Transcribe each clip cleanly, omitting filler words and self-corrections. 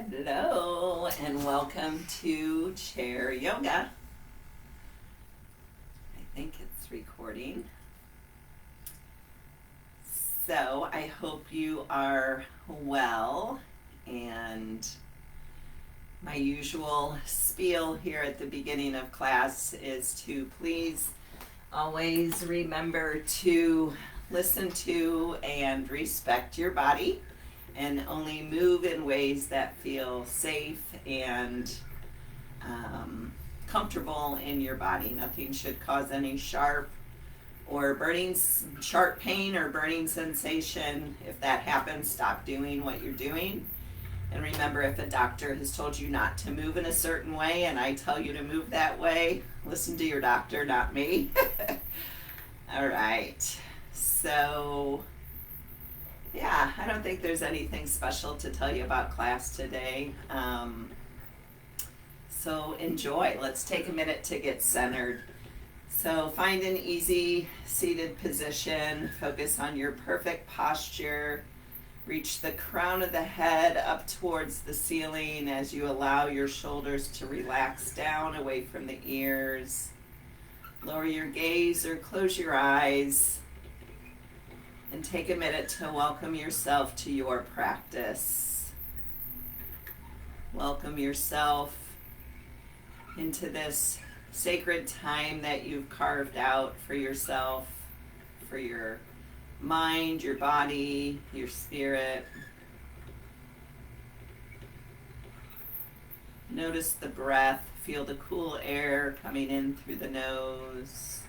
Hello and welcome to Chair Yoga. I think it's recording. So I hope you are well, and my usual spiel here at the beginning of class is to please always remember to listen to and respect your body and only move in ways that feel safe and comfortable in your body. Nothing should cause any sharp pain or burning sensation. If that happens, stop doing what you're doing. And remember, if a doctor has told you not to move in a certain way and I tell you to move that way, listen to your doctor, not me. All right. So yeah, I don't think there's anything special to tell you about class today. So enjoy. Let's take a minute to get centered. So find an easy seated position. Focus on your perfect posture. Reach the crown of the head up towards the ceiling as you allow your shoulders to relax down away from the ears. Lower your gaze or close your eyes. And take a minute to welcome yourself to your practice. Welcome yourself into this sacred time that you've carved out for yourself, for your mind, your body, your spirit. Notice the breath. Feel the cool air coming in through the nose.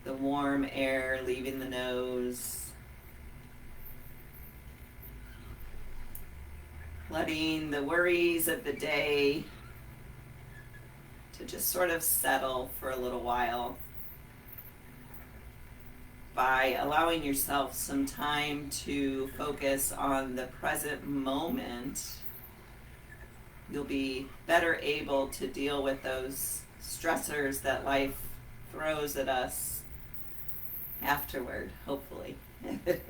The warm air leaving the nose. Letting the worries of the day to just sort of settle for a little while by allowing yourself some time to focus on the present moment. You'll be better able to deal with those stressors that life throws at us afterward, hopefully. If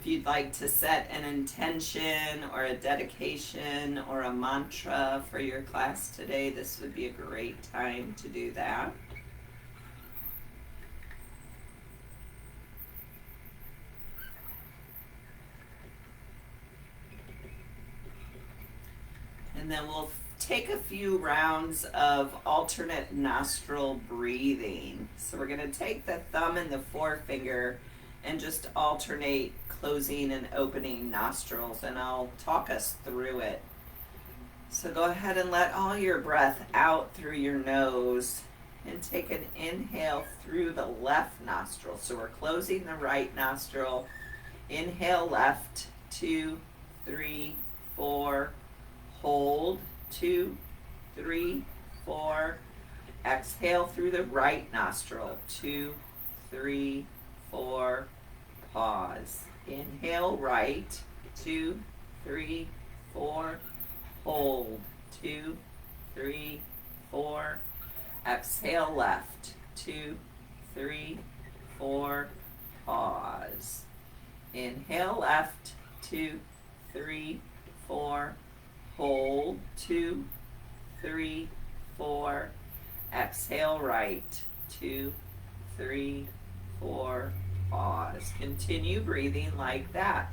you'd like to set an intention or a dedication or a mantra for your class today, this would be a great time to do that. And then we'll take a few rounds of alternate nostril breathing. So we're going to take the thumb and the forefinger and just alternate closing and opening nostrils, and I'll talk us through it. So go ahead and let all your breath out through your nose and take an inhale through the left nostril. So we're closing the right nostril. Inhale left, 2, 3, 4, hold. 2, 3, 4. Exhale through the right nostril. 2, 3, 4. Pause. Inhale right. 2, 3, 4. Hold. 2, 3, 4. Exhale left. 2, 3, 4. Pause. Inhale left. 2, 3, 4. Hold. 2, 3, 4. Exhale right. 2, 3, 4. Pause. Continue breathing like that.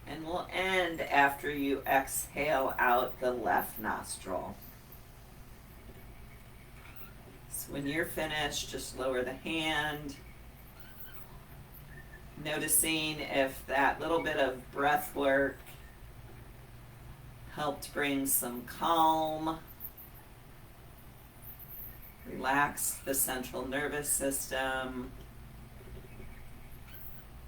And we'll end after you exhale out the left nostril. So when you're finished, just lower the hand. Noticing if that little bit of breath work helped bring some calm, relax the central nervous system.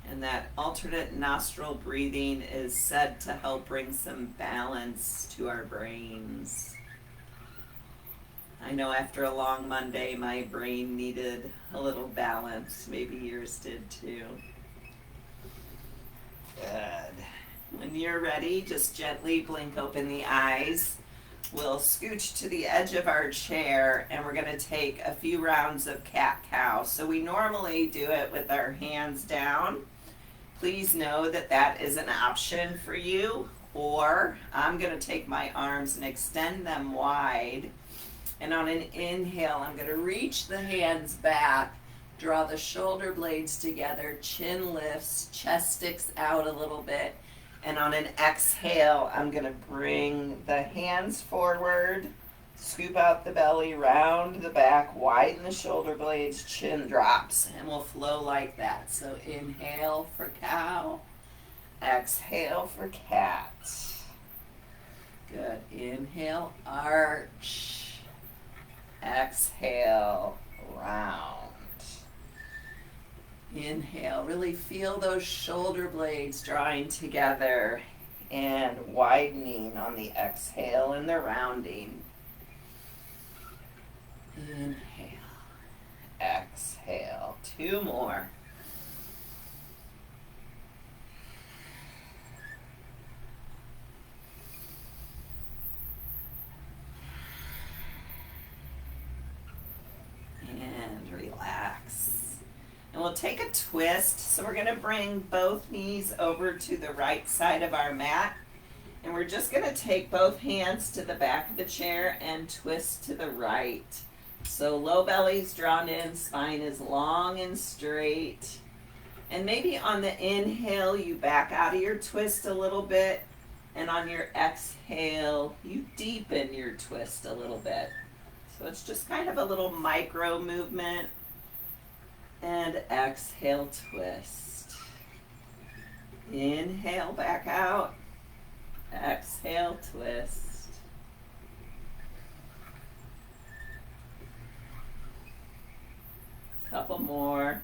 And that alternate nostril breathing is said to help bring some balance to our brains. I know after a long Monday, my brain needed a little balance. Maybe yours did too. Good. When you're ready, just gently blink open the eyes. We'll scooch to the edge of our chair and we're going to take a few rounds of cat-cow. So we normally do it with our hands down. Please know that that is an option for you. Or I'm going to take my arms and extend them wide. And on an inhale, I'm going to reach the hands back, draw the shoulder blades together, chin lifts, chest sticks out a little bit. And on an exhale, I'm going to bring the hands forward, scoop out the belly, round the back, widen the shoulder blades, chin drops, and we'll flow like that. So inhale for cow, exhale for cat. Good. Inhale, arch. Exhale, round. Inhale, really feel those shoulder blades drawing together and widening on the exhale and the rounding. Inhale, exhale, 2 more. And relax. And we'll take a twist. So we're going to bring both knees over to the right side of our mat. And we're just going to take both hands to the back of the chair and twist to the right. So low belly's drawn in, spine is long and straight. And maybe on the inhale, you back out of your twist a little bit. And on your exhale, you deepen your twist a little bit. So it's just kind of a little micro movement. And exhale, twist. Inhale, back out. Exhale, twist. Couple more.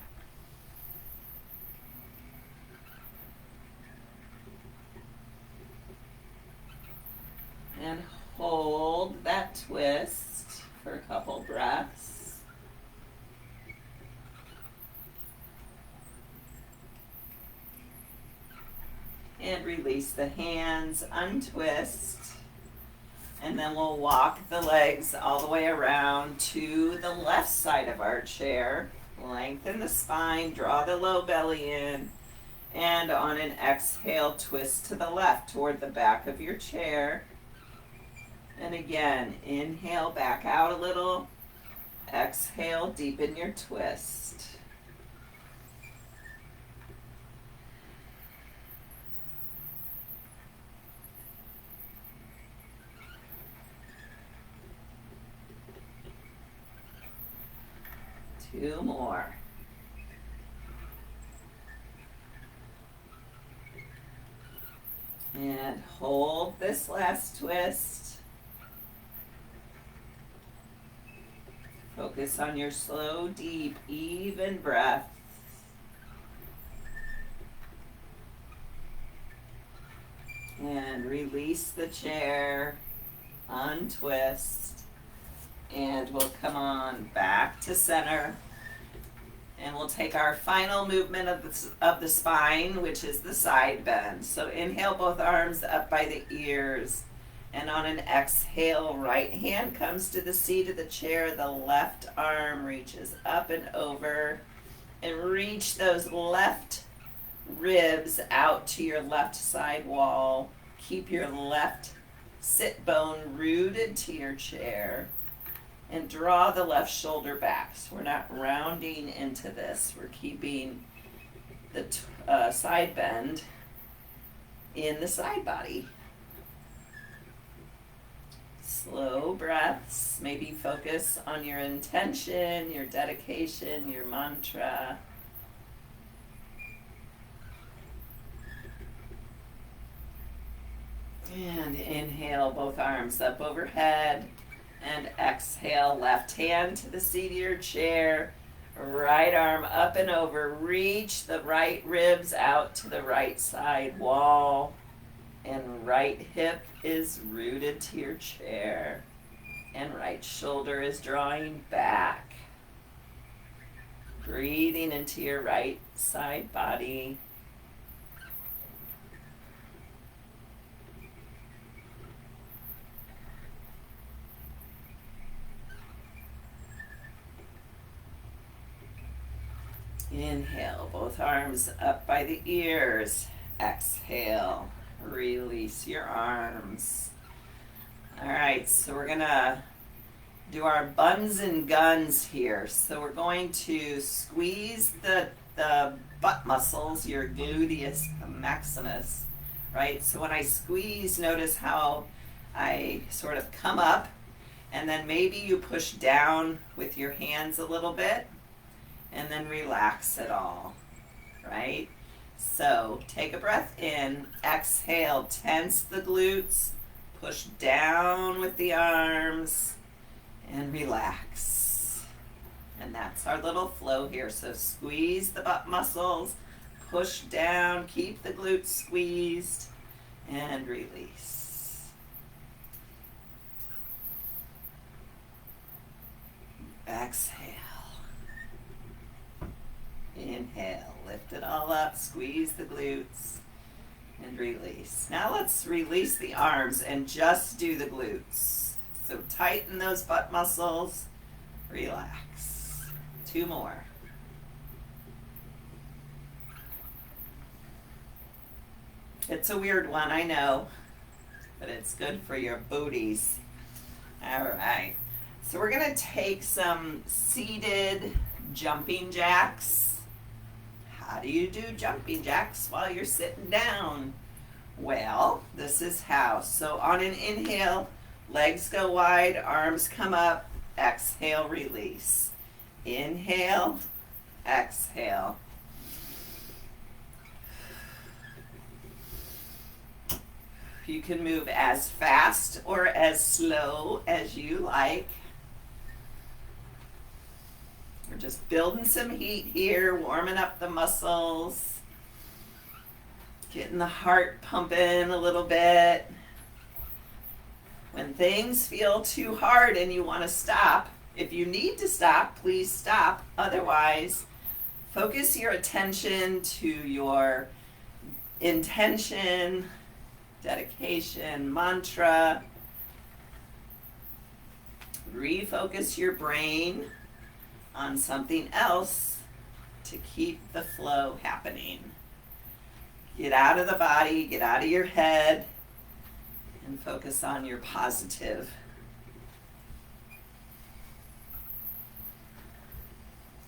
And hold that twist for a couple breaths. And release the hands, untwist. And then we'll walk the legs all the way around to the left side of our chair. Lengthen the spine, draw the low belly in. And on an exhale, twist to the left toward the back of your chair. And again, inhale, back out a little. Exhale, deepen your twist. Two more. And hold this last twist. Focus on your slow, deep, even breath. And release the chair, untwist, and we'll come on back to center. And we'll take our final movement of the spine, which is the side bend. So inhale, both arms up by the ears. And on an exhale, right hand comes to the seat of the chair. The left arm reaches up and over. And reach those left ribs out to your left side wall. Keep your left sit bone rooted to your chair. And draw the left shoulder back. So we're not rounding into this. We're keeping the side bend in the side body. Slow breaths. Maybe focus on your intention, your dedication, your mantra. And inhale, both arms up overhead. And exhale, left hand to the seat of your chair. Right arm up and over. Reach the right ribs out to the right side wall. And right hip is rooted to your chair. And right shoulder is drawing back. Breathing into your right side body. Inhale, both arms up by the ears. Exhale, release your arms. All right, so we're gonna do our buns and guns here. So we're going to squeeze the butt muscles, your gluteus maximus, right? So when I squeeze, notice how I sort of come up, and then maybe you push down with your hands a little bit, and then relax it all, right? So take a breath in, exhale, tense the glutes, push down with the arms, and relax. And that's our little flow here. So squeeze the butt muscles, push down, keep the glutes squeezed, and release. Exhale. Inhale, lift it all up, squeeze the glutes, and release. Now let's release the arms and just do the glutes. So tighten those butt muscles, relax. 2 more. It's a weird one, I know, but it's good for your booties. All right, so we're gonna take some seated jumping jacks. How do you do jumping jacks while you're sitting down? Well, this is how. So on an inhale, legs go wide, arms come up, exhale, release. Inhale, exhale. You can move as fast or as slow as you like. We're just building some heat here, warming up the muscles, getting the heart pumping a little bit. When things feel too hard and you want to stop, if you need to stop, please stop. Otherwise, focus your attention to your intention, dedication, mantra. Refocus your brain on something else to keep the flow happening. Get out of the body, get out of your head, and focus on your positive.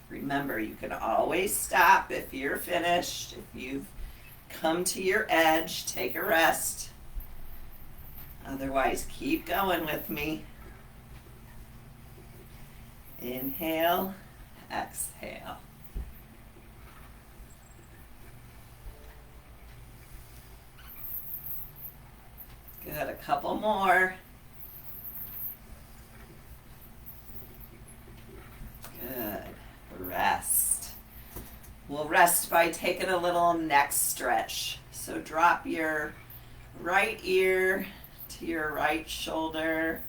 Remember, you can always stop if you're finished. If you've come to your edge, take a rest. Otherwise, keep going with me. Inhale, exhale. Good, a couple more. Good, rest. We'll rest by taking a little neck stretch. So drop your right ear to your right shoulder.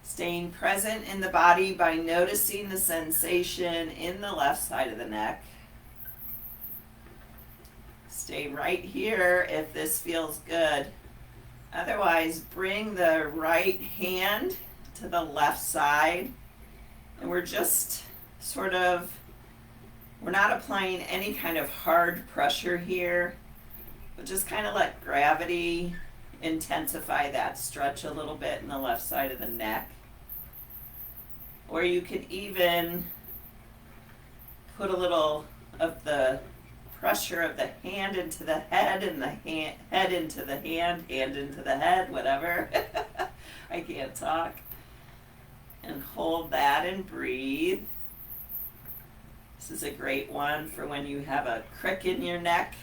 Staying present in the body by noticing the sensation in the left side of the neck. Stay right here if this feels good. Otherwise, bring the right hand to the left side. And we're just we're not applying any kind of hard pressure here, but just kind of let gravity intensify that stretch a little bit in the left side of the neck. Or you can even put a little of the pressure of the hand into the head and the head into the hand into the head, whatever. I can't talk. And hold that and breathe. This is a great one for when you have a crick in your neck.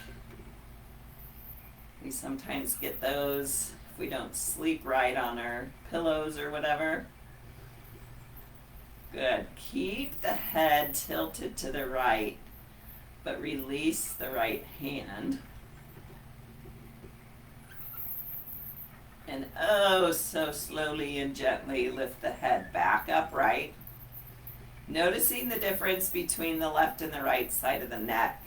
We sometimes get those if we don't sleep right on our pillows or whatever. Good. Keep the head tilted to the right, but release the right hand. And oh, so slowly and gently lift the head back upright. Noticing the difference between the left and the right side of the neck.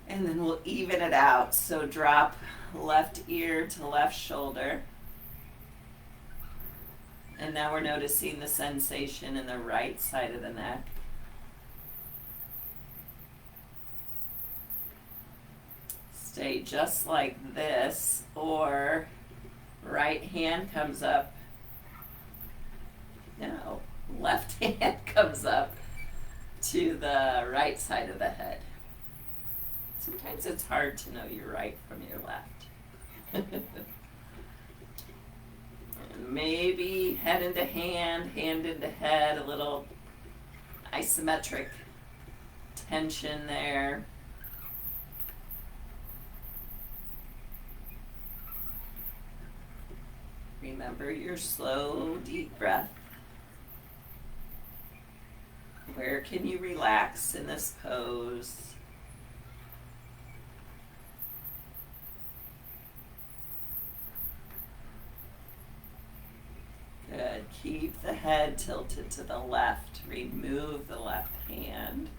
And then we'll even it out. So drop left ear to left shoulder. And now we're noticing the sensation in the right side of the neck. Stay just like this, or right hand comes up. No, left hand comes up to the right side of the head. Sometimes it's hard to know your right from your left. And maybe head into hand, hand into head, a little isometric tension there. Remember your slow, deep breath. Where can you relax in this pose? Good. Keep the head tilted to the left. Remove the left hand.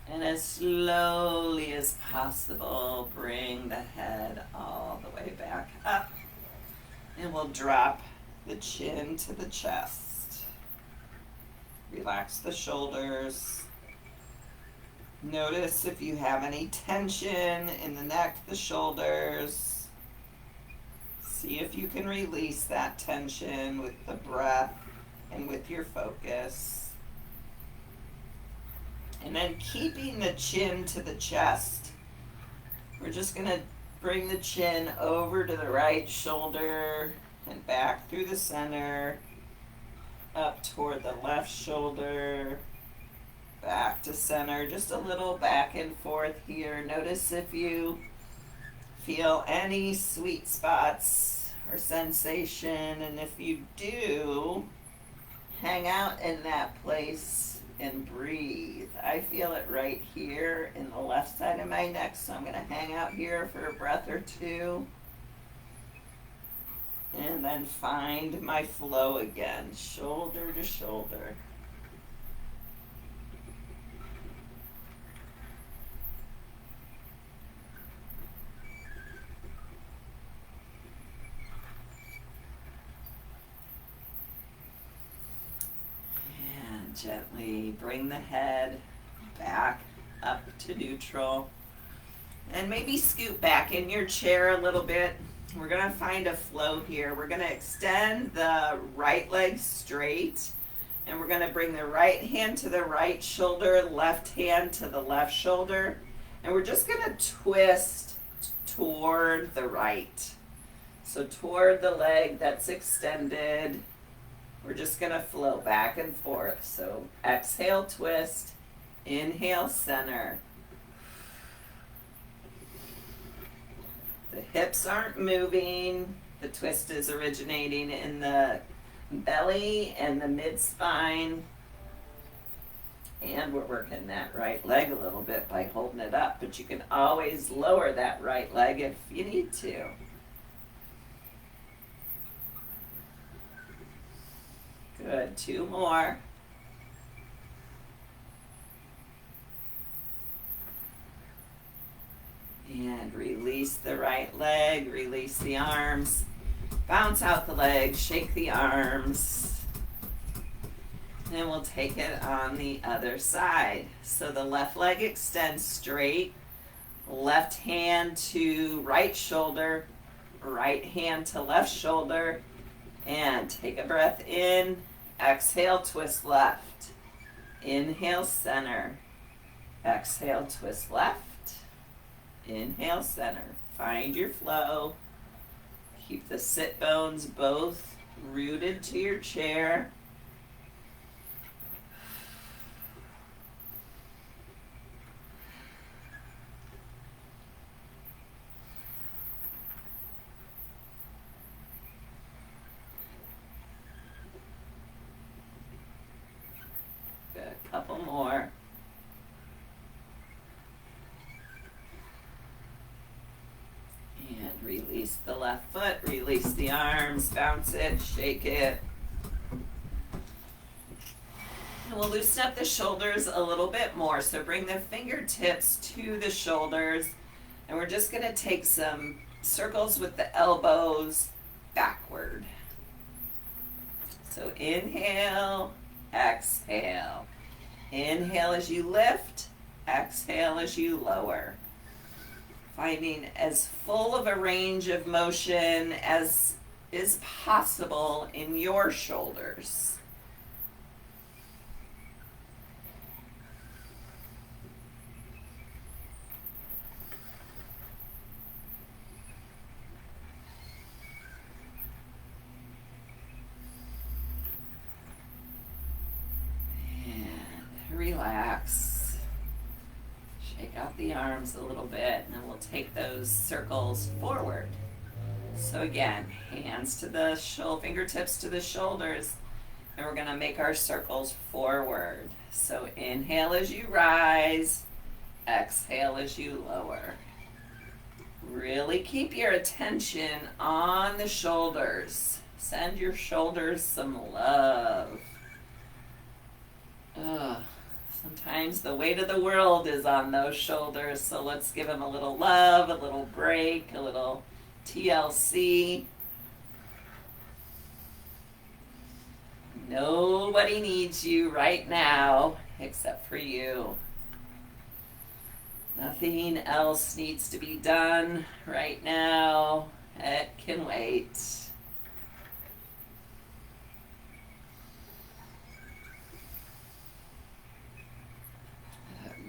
And as slowly as possible, bring the head all the way back up. And we'll drop the chin to the chest. Relax the shoulders. Notice if you have any tension in the neck, the shoulders. See if you can release that tension with the breath and with your focus. And then keeping the chin to the chest. We're just going to bring the chin over to the right shoulder and back through the center, up toward the left shoulder, back to center, just a little back and forth here. Notice if you feel any sweet spots or sensation, and if you do, hang out in that place and breathe. I feel it right here in the left side of my neck, so I'm going to hang out here for a breath or two. And then find my flow again, shoulder to shoulder. And gently bring the head back up to neutral. And maybe scoot back in your chair a little bit. We're going to find a flow here. We're going to extend the right leg straight, and we're going to bring the right hand to the right shoulder, left hand to the left shoulder, and we're just going to twist toward the right. So toward the leg that's extended, we're just going to flow back and forth. So exhale, twist, inhale, center. The hips aren't moving. The twist is originating in the belly and the mid-spine. And we're working that right leg a little bit by holding it up. But you can always lower that right leg if you need to. Good. 2 more. And release the right leg, release the arms, bounce out the legs, shake the arms. And we'll take it on the other side. So the left leg extends straight, left hand to right shoulder, right hand to left shoulder, and take a breath in, exhale, twist left, inhale, center, exhale, twist left. Inhale, center. Find your flow. Keep the sit bones both rooted to your chair. more. And release the left foot, release the arms, bounce it, shake it. And we'll loosen up the shoulders a little bit more. So bring the fingertips to the shoulders. And we're just going to take some circles with the elbows backward. So inhale, exhale. Inhale as you lift, exhale as you lower. Finding as full of a range of motion as is possible in your shoulders. Relax. Shake out the arms a little bit, and then we'll take those circles forward. So again, hands to the fingertips to the shoulders, and we're going to make our circles forward. So inhale as you rise, exhale as you lower. Really keep your attention on the shoulders. Send your shoulders some love. Sometimes the weight of the world is on those shoulders, so let's give them a little love, a little break, a little TLC. Nobody needs you right now except for you. Nothing else needs to be done right now. It can wait.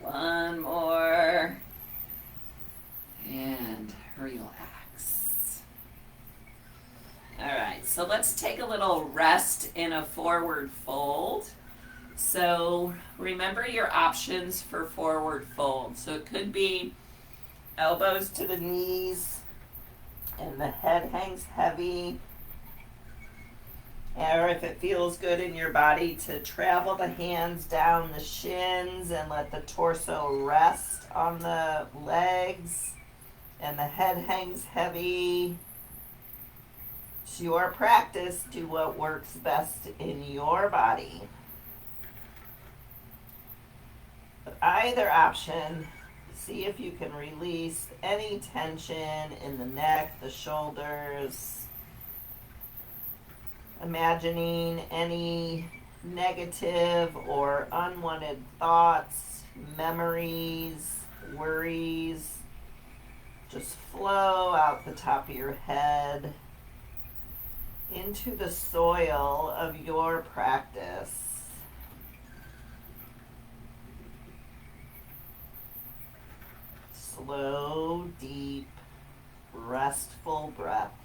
One more. And relax. All right, so let's take a little rest in a forward fold. So remember your options for forward fold. So it could be elbows to the knees and the head hangs heavy. Or if it feels good in your body, to travel the hands down the shins and let the torso rest on the legs and the head hangs heavy. It's your practice. Do what works best in your body. But either option, see if you can release any tension in the neck, the shoulders. Imagining any negative or unwanted thoughts, memories, worries, just flow out the top of your head into the soil of your practice. Slow, deep, restful breaths.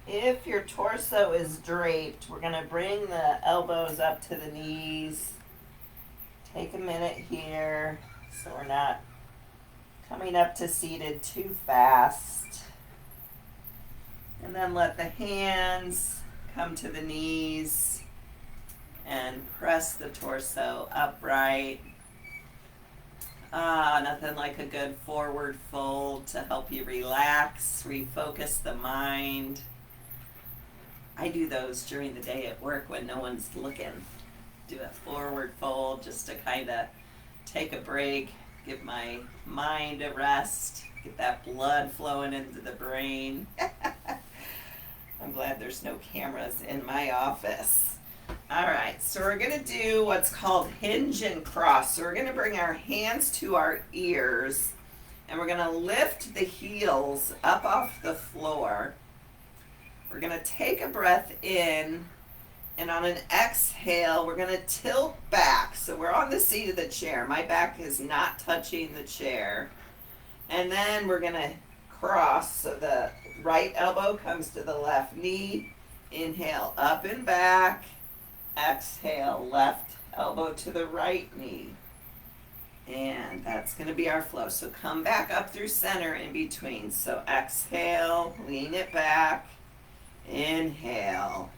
If your torso is draped, we're going to bring the elbows up to the knees. Take a minute here so we're not coming up to seated too fast. And then let the hands come to the knees and press the torso upright. Nothing like a good forward fold to help you relax, refocus the mind. I do those during the day at work when no one's looking. Do a forward fold just to kind of take a break, give my mind a rest, get that blood flowing into the brain. I'm glad there's no cameras in my office. All right, so we're going to do what's called Hinge and Cross. So we're going to bring our hands to our ears, and we're going to lift the heels up off the floor. We're going to take a breath in, and on an exhale, we're going to tilt back. So we're on the seat of the chair. My back is not touching the chair. And then we're going to cross. So the right elbow comes to the left knee. Inhale, up and back. Exhale, left elbow to the right knee. And that's going to be our flow. So come back up through center in between. So exhale, lean it back. Inhale.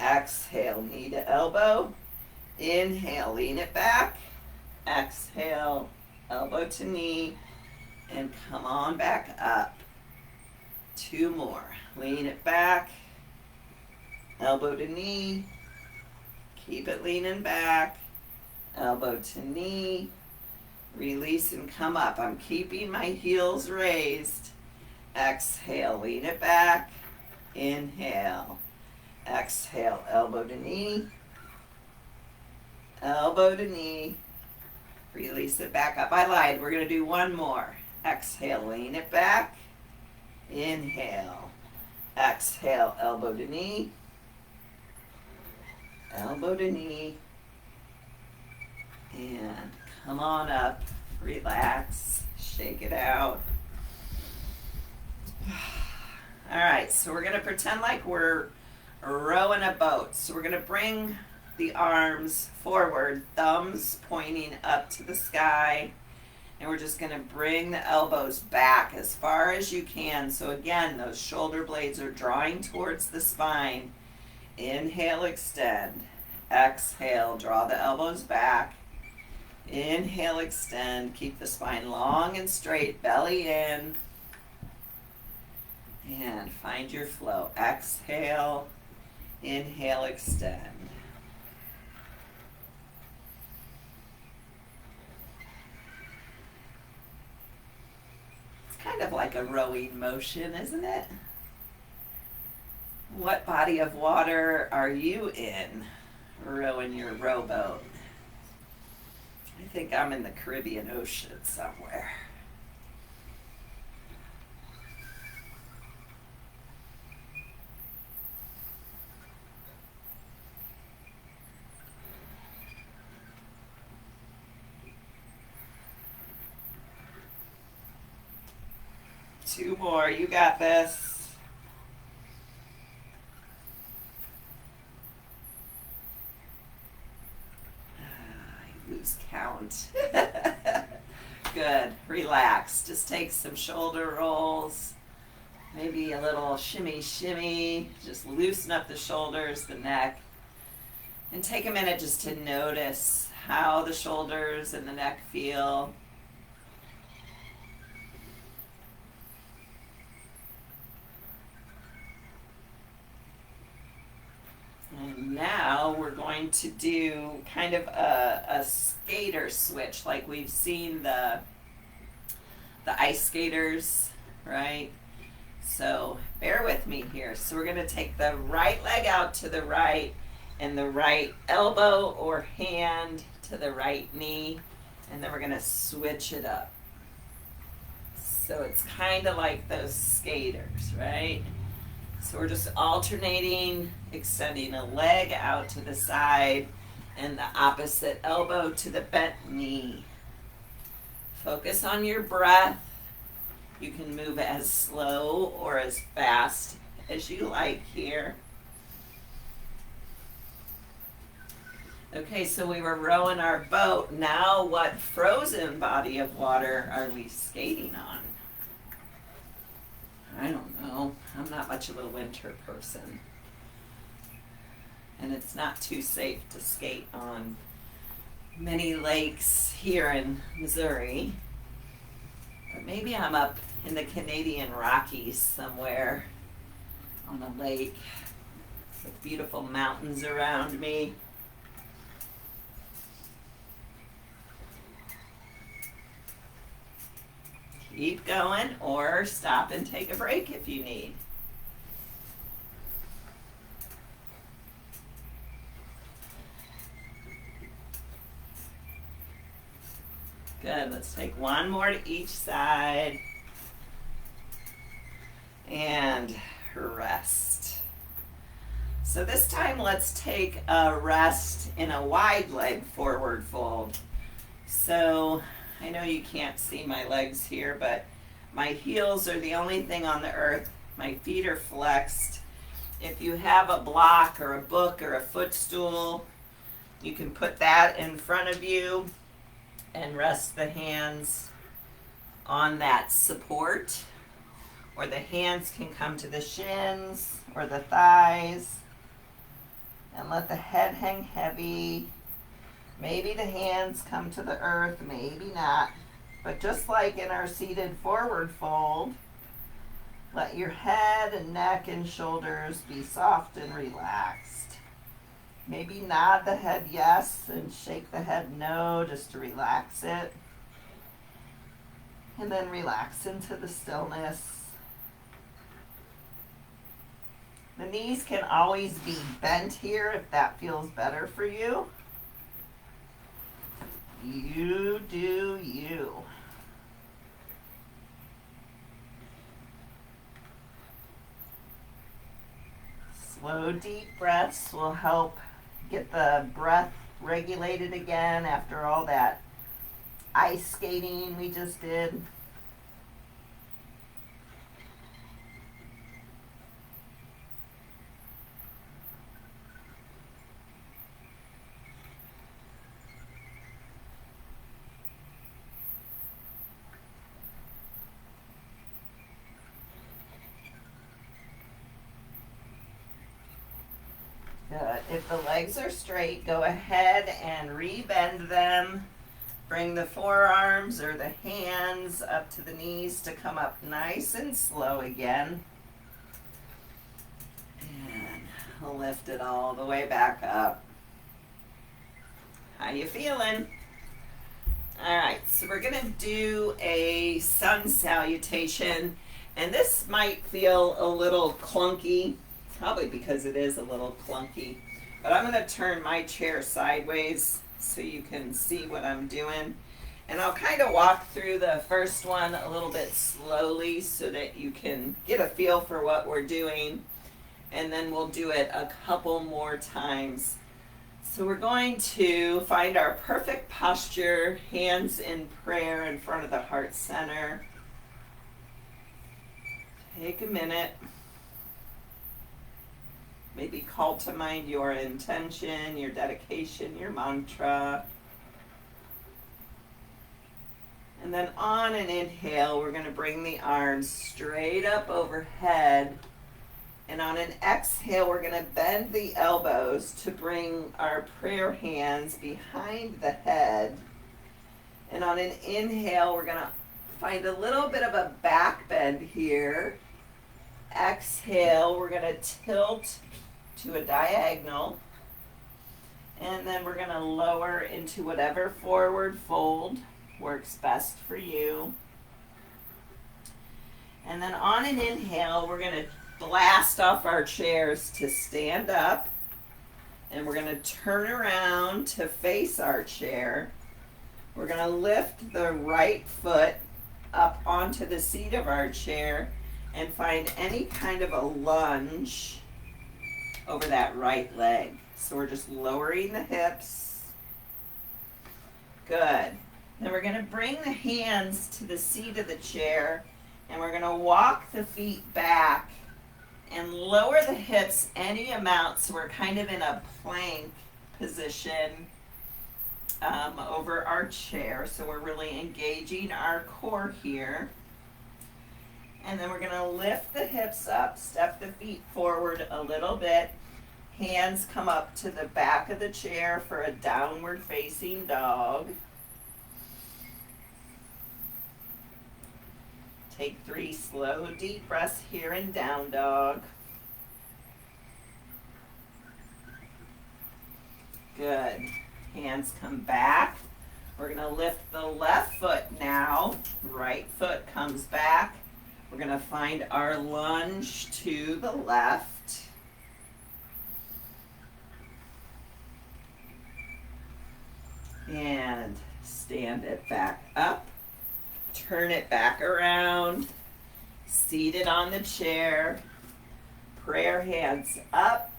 Exhale, knee to elbow. Inhale, lean it back. Exhale, elbow to knee. And come on back up. 2 more. Lean it back. Elbow to knee. Keep it leaning back. Elbow to knee. Release and come up. I'm keeping my heels raised. Exhale, lean it back. Inhale. Exhale, elbow to knee. Elbow to knee. Release it back up. I lied. We're going to do 1 more. Exhale, lean it back. Inhale. Exhale, elbow to knee. Elbow to knee. And come on up. Relax. Shake it out. All right, so we're going to pretend like we're rowing a boat. So we're going to bring the arms forward, thumbs pointing up to the sky. And we're just going to bring the elbows back as far as you can. So again, those shoulder blades are drawing towards the spine. Inhale, extend. Exhale, draw the elbows back. Inhale, extend. Keep the spine long and straight, belly in. And find your flow. Exhale, inhale, extend. Kind of like a rowing motion, isn't it? What body of water are you in rowing your rowboat? I think I'm in the Caribbean Ocean somewhere. Two more, you got this. I lose count. Good, relax. Just take some shoulder rolls, maybe a little shimmy shimmy. Just loosen up the shoulders, the neck. And take a minute just to notice how the shoulders and the neck feel. And now we're going to do kind of a skater switch, like we've seen the ice skaters, right? So bear with me here. So we're going to take the right leg out to the right and the right elbow or hand to the right knee, and then we're going to switch it up. So it's kind of like those skaters, right? So we're just alternating, extending a leg out to the side and the opposite elbow to the bent knee. Focus on your breath. You can move as slow or as fast as you like here. Okay, so we were rowing our boat. Now what frozen body of water are we skating on? I don't know. I'm not much of a winter person. And it's not too safe to skate on many lakes here in Missouri. But maybe I'm up in the Canadian Rockies somewhere on a lake with beautiful mountains around me. Keep going or stop and take a break if you need. Good, let's take one more to each side. And rest. So this time let's take a rest in a wide leg forward fold. So I know you can't see my legs here, but My heels are the only thing on the earth. My feet are flexed. If you have a block or a book or a footstool, you can put that in front of you and rest the hands on that support. Or the hands can come to the shins or the thighs. And let the head hang heavy. Maybe the hands come to the earth, maybe not. But just like in our seated forward fold, let your head and neck and shoulders be soft and relaxed. Maybe nod the head yes and shake the head no just to relax it. And then relax into the stillness. The knees can always be bent here if that feels better for you. You do you. Slow, deep breaths will help get the breath regulated again after all that ice skating we just did. Good. If the legs are straight, go ahead and re-bend them. Bring the forearms or the hands up to the knees to come up nice and slow again. And I'll lift it all the way back up. How you feeling? All right, so we're going to do a sun salutation. And this might feel a little clunky. Probably because it is a little clunky. But I'm going to turn my chair sideways so you can see what I'm doing. And I'll kind of walk through the first one a little bit slowly so that you can get a feel for what we're doing. And then we'll do it a couple more times. So we're going to find our perfect posture, hands in prayer in front of the heart center. Take a minute. Maybe call to mind your intention, your dedication, your mantra. And then on an inhale, we're going to bring the arms straight up overhead. And on an exhale, we're going to bend the elbows to bring our prayer hands behind the head. And on an inhale, we're going to find a little bit of a back bend here. Exhale, we're going to tilt to a diagonal. And then we're going to lower into whatever forward fold works best for you. And then on an inhale, we're going to blast off our chairs to stand up. And we're going to turn around to face our chair. We're going to lift the right foot up onto the seat of our chair and find any kind of a lunge over that right leg. So we're just lowering the hips. Good. Then we're going to bring the hands to the seat of the chair and we're going to walk the feet back and lower the hips any amount so we're kind of in a plank position over our chair. So we're really engaging our core here. And then we're going to lift the hips up, step the feet forward a little bit. Hands come up to the back of the chair for a downward facing dog. Take 3 slow, deep breaths here in down dog. Good. Hands come back. We're going to lift the left foot now. Right foot comes back. We're going to find our lunge to the left. And stand it back up. Turn it back around. Seated on the chair. Prayer hands up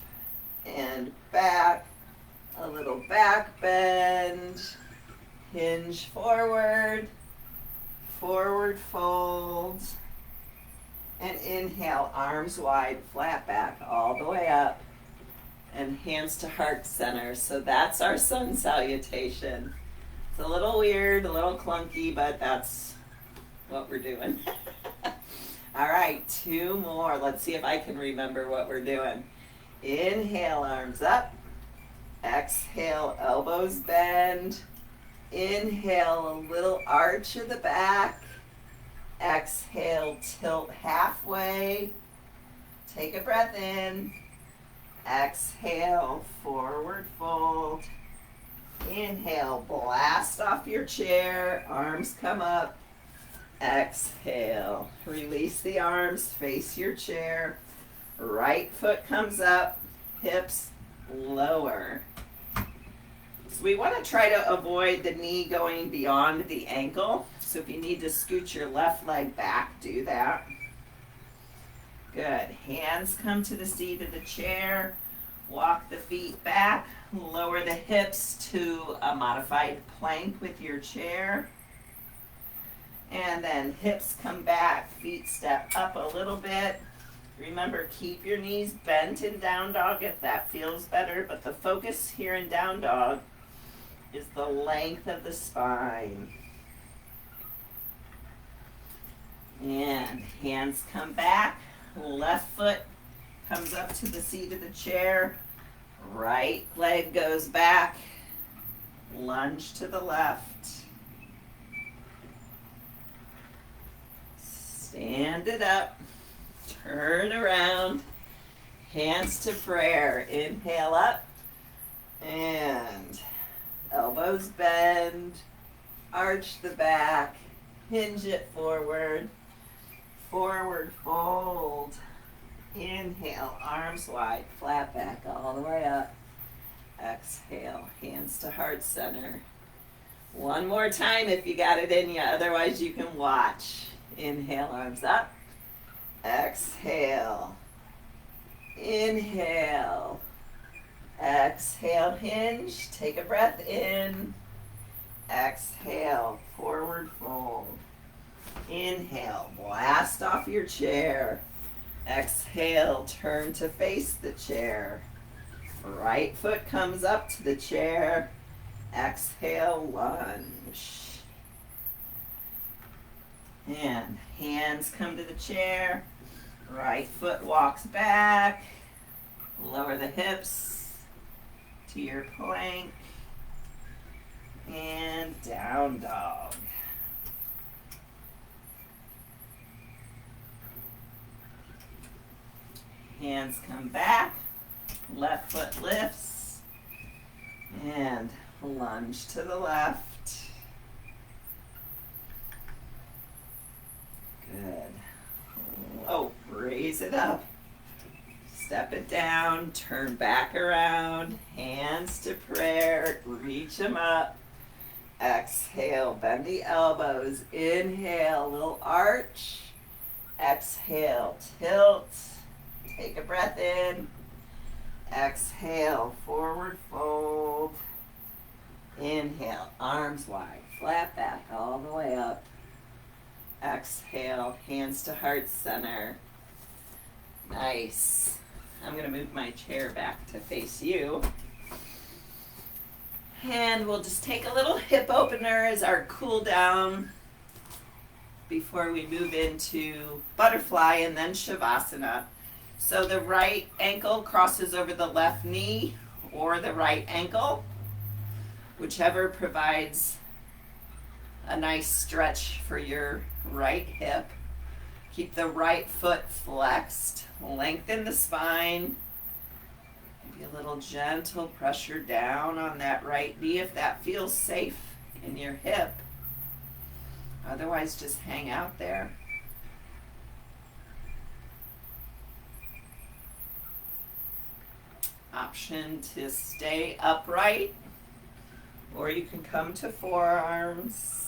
and back. A little back bend. Hinge forward. forward fold. And inhale, arms wide, flat back, all the way up. And hands to heart center. So that's our sun salutation. It's a little weird, a little clunky, but that's what we're doing. All right, 2 more. Let's see if I can remember what we're doing. Inhale, arms up. Exhale, elbows bend. Inhale, a little arch of the back. Exhale, tilt halfway. Take a breath in. Exhale, forward fold. Inhale, blast off your chair. Arms come up. Exhale, release the arms, face your chair. Right foot comes up, hips lower. So we want to try to avoid the knee going beyond the ankle. So if you need to scoot your left leg back, do that. Good. Hands come to the seat of the chair. Walk the feet back. Lower the hips to a modified plank with your chair. And then hips come back, feet step up a little bit. Remember, keep your knees bent in down dog if that feels better, but the focus here in down dog is the length of the spine. And hands come back, left foot comes up to the seat of the chair, right leg goes back, lunge to the left. Stand it up, turn around, hands to prayer. Inhale up, and elbows bend, arch the back, hinge it forward, forward fold. Inhale, arms wide, flat back all the way up. Exhale, hands to heart center. One more time if you got it in you, otherwise you can watch. Inhale, arms up. Exhale. Inhale. Exhale, hinge. Take a breath in. Exhale, forward fold. Inhale, blast off your chair. Exhale, turn to face the chair. Right foot comes up to the chair. Exhale, lunge. And hands come to the chair. Right foot walks back. Lower the hips to your plank. And down dog. Hands come back. Left foot lifts. And lunge to the left. Good. Oh, raise it up. Step it down. Turn back around. Hands to prayer. Reach them up. Exhale. Bend the elbows. Inhale. Little arch. Exhale. Tilt. Take a breath in. Exhale. Forward fold. Inhale. Arms wide. Flat back all the way up. Exhale, hands to heart center. Nice. I'm going to move my chair back to face you. And we'll just take a little hip opener as our cool down before we move into butterfly and then Shavasana. So the right ankle crosses over the left knee or the right ankle, whichever provides a nice stretch for your right hip. Keep the right foot flexed. Lengthen the spine. Maybe a little gentle pressure down on that right knee if that feels safe in your hip. Otherwise, just hang out there. Option to stay upright, or you can come to forearms.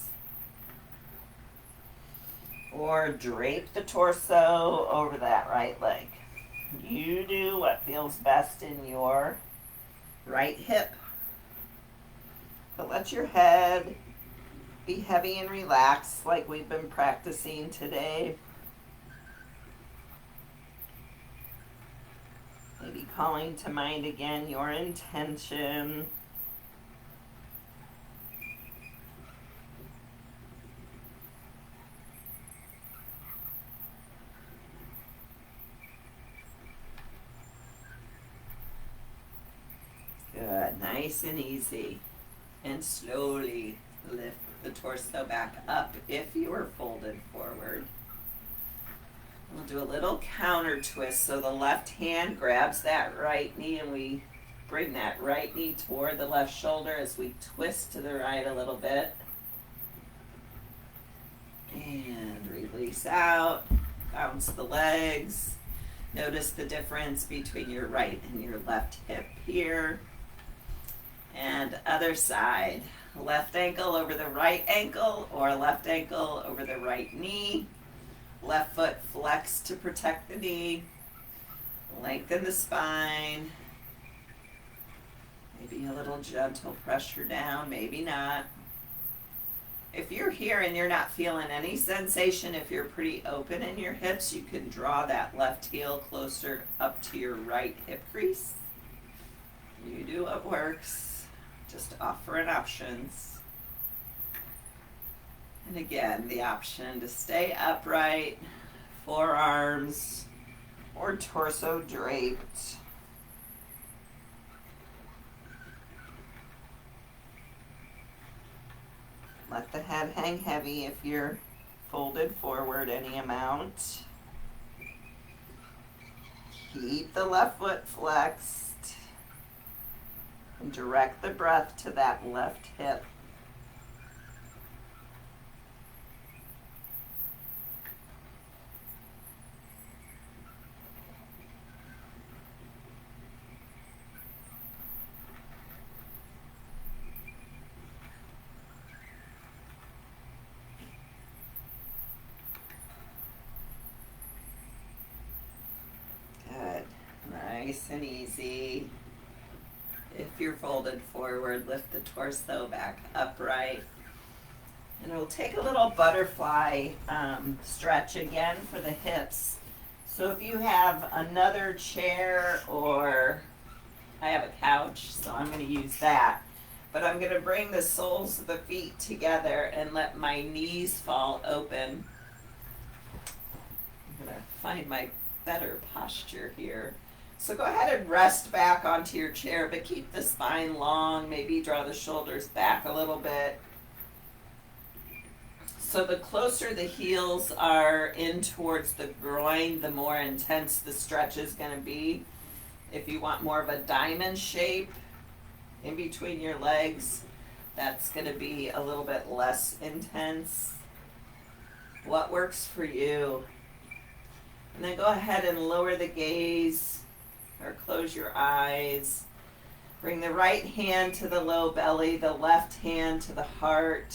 Or drape the torso over that right leg. You do what feels best in your right hip. But let your head Be heavy and relaxed like we've been practicing today. Maybe calling to mind again your intention. Good, nice and easy. And slowly lift the torso back up if you are folded forward. We'll do a little counter twist. So the left hand grabs that right knee and we bring that right knee toward the left shoulder as we twist to the right a little bit. And release out. Bounce the legs. Notice the difference between your right and your left hip here. And other side. Left ankle over the right ankle or left ankle over the right knee. Left foot flex to protect the knee. Lengthen the spine. Maybe a little gentle pressure down, maybe not. If you're here and you're not feeling any sensation, if you're pretty open in your hips, you can draw that left heel closer up to your right hip crease. You do what works. Just offering options. And again, the option to stay upright, forearms or torso draped. Let the head hang heavy if you're folded forward any amount. Keep the left foot flexed. And direct the breath to that left hip. Good. Nice and easy. If you're folded forward, lift the torso back upright. And we'll take a little butterfly stretch again for the hips. So if you have another chair or I have a couch, so I'm going to use that. But I'm going to bring the soles of the feet together and let my knees fall open. I'm going to find my better posture here. So go ahead and rest back onto your chair, but keep the spine long. Maybe draw the shoulders back a little bit. So the closer the heels are in towards the groin, the more intense the stretch is going to be. If you want more of a diamond shape in between your legs, that's going to be a little bit less intense. What works for you? And then go ahead and lower the gaze or close your eyes. Bring the right hand to the low belly, the left hand to the heart.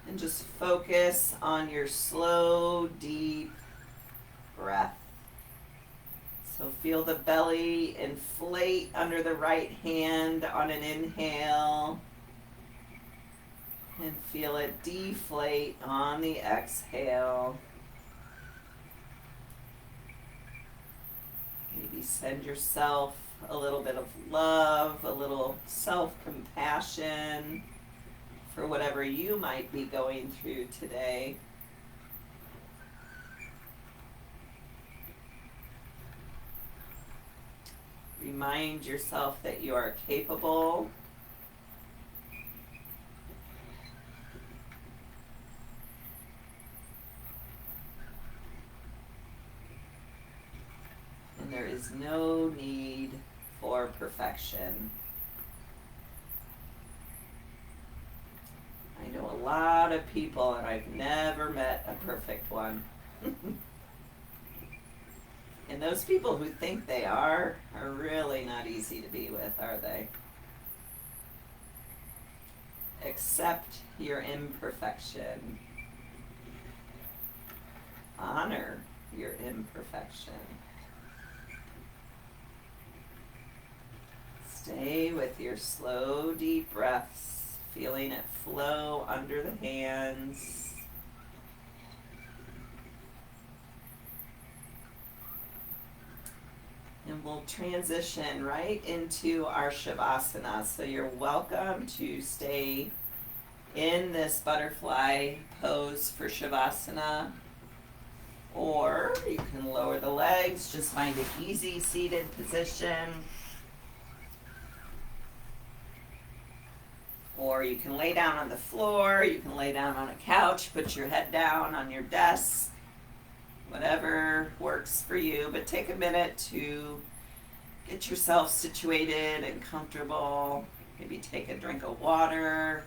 And just focus on your slow, deep breath. So feel the belly inflate under the right hand on an inhale. And feel it deflate on the exhale. Maybe send yourself a little bit of love, a little self-compassion for whatever you might be going through today. Remind yourself that you are capable. And there is no need for perfection. I know a lot of people, and I've never met a perfect one. And those people who think they are really not easy to be with, are they? Accept your imperfection. Honor your imperfection. Stay with your slow, deep breaths. feeling it flow under the hands. And we'll transition right into our Shavasana. So you're welcome to stay in this butterfly pose for Shavasana. Or you can lower the legs, just find an easy seated position. Or you can lay down on the floor, you can lay down on a couch, put your head down on your desk, whatever works for you. But take a minute to get yourself situated and comfortable. Maybe take a drink of water.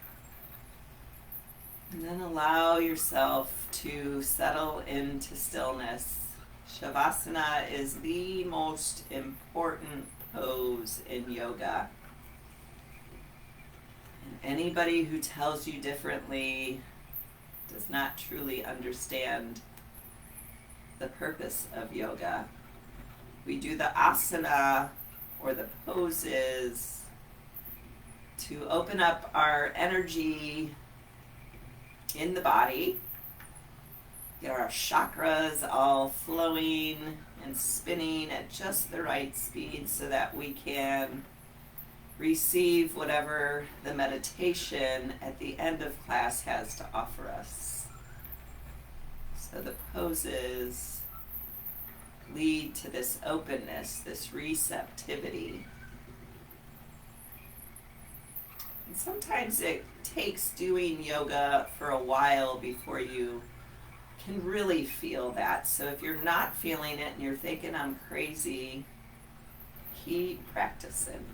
And then allow yourself to settle into stillness. Shavasana is the most important pose in yoga. And anybody who tells you differently does not truly understand the purpose of yoga. We do the asana or the poses to open up our energy in the body, get our chakras all flowing and spinning at just the right speed so that we can receive whatever the meditation at the end of class has to offer us. So the poses lead to this openness, this receptivity. And sometimes it takes doing yoga for a while before you can really feel that. So if you're not feeling it and you're thinking I'm crazy, keep practicing.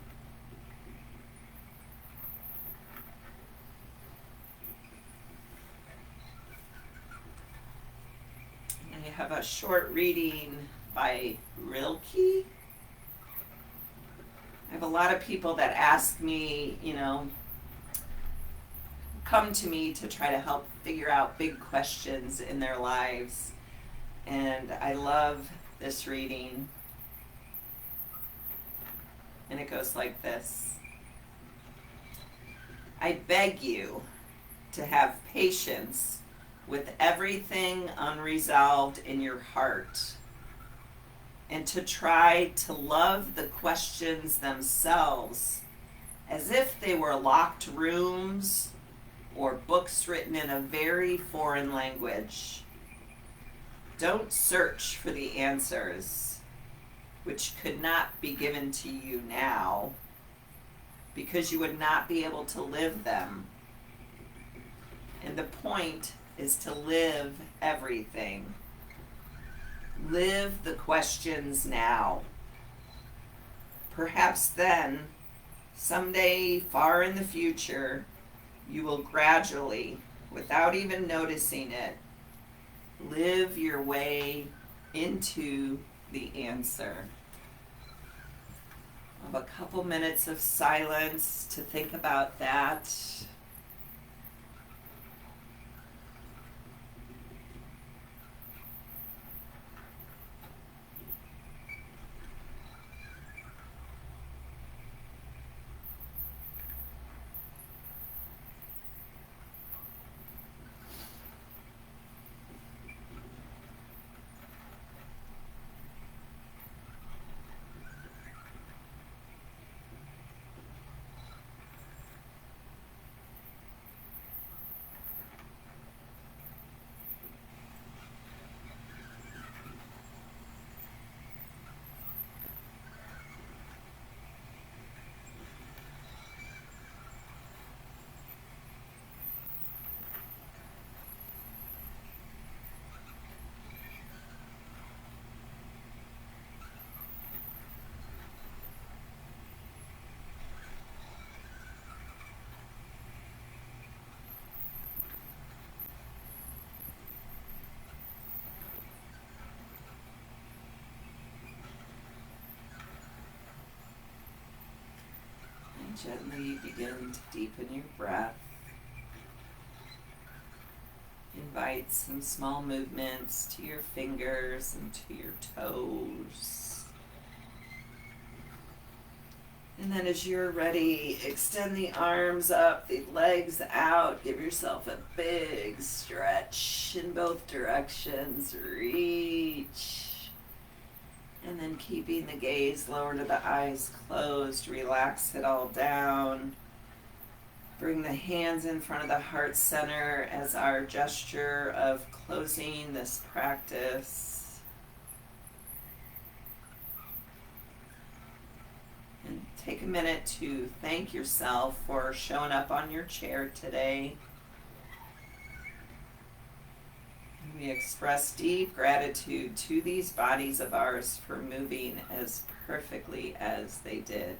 I have a short reading by Rilke. I have a lot of people that ask me, come to me to try to help figure out big questions in their lives. And I love this reading. And it goes like this. I beg you to have patience with everything unresolved in your heart, and to try to love the questions themselves as if they were locked rooms or books written in a very foreign language. Don't search for the answers, which could not be given to you now, because you would not be able to live them. And the point is to live everything. Live the questions now. Perhaps then, someday far in the future, you will gradually, without even noticing it, live your way into the answer. I'll have a couple minutes of silence to think about that. Gently begin to deepen your breath. Invite some small movements to your fingers and to your toes. And then as you're ready, extend the arms up, the legs out. Give yourself a big stretch in both directions. Reach. And then keeping the gaze lower to the eyes closed, relax it all down. Bring the hands in front of the heart center as our gesture of closing this practice. And take a minute to thank yourself for showing up on your chair today. And we express deep gratitude to these bodies of ours for moving as perfectly as they did.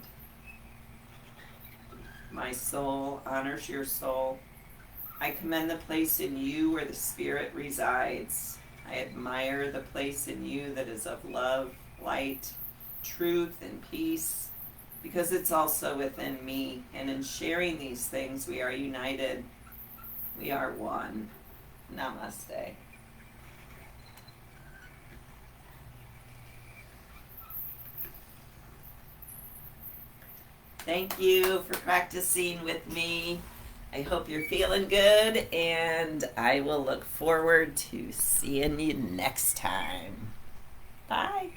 My soul honors your soul. I commend the place in you where the Spirit resides. I admire the place in you that is of love, light, truth, and peace, because it's also within me. And in sharing these things, we are united. We are one. Namaste. Thank you for practicing with me. I hope you're feeling good, and I will look forward to seeing you next time. Bye.